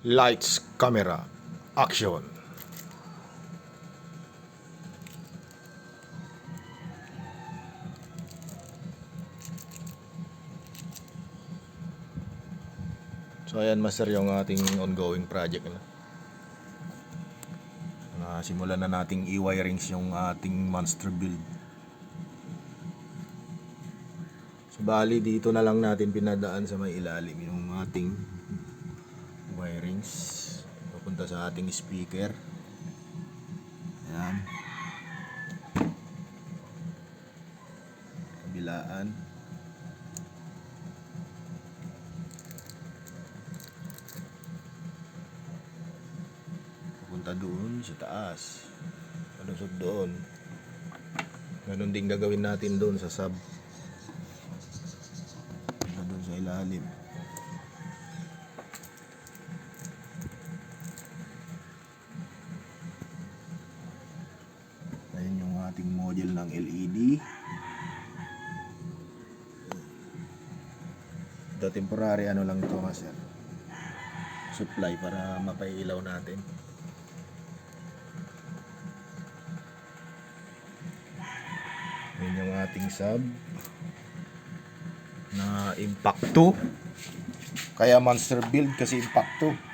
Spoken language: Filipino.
Lights, camera, action. So ayan master yung ating ongoing project na simulan na nating i-wirings yung ating monster build. So bali dito na lang natin pinadaan sa may ilalim yung ating wirings papunta sa ating speaker. Ayan. Kabilaan. Punta doon sa taas, palusot doon. Ganun din gagawin natin doon sa sub, punta doon sa ilalim. Ayan yung ating module ng LED. Ito temporary ano lang to master, supply para mapailaw natin. Yan yung ating sub na Impact 2. Kaya monster build kasi Impact 2.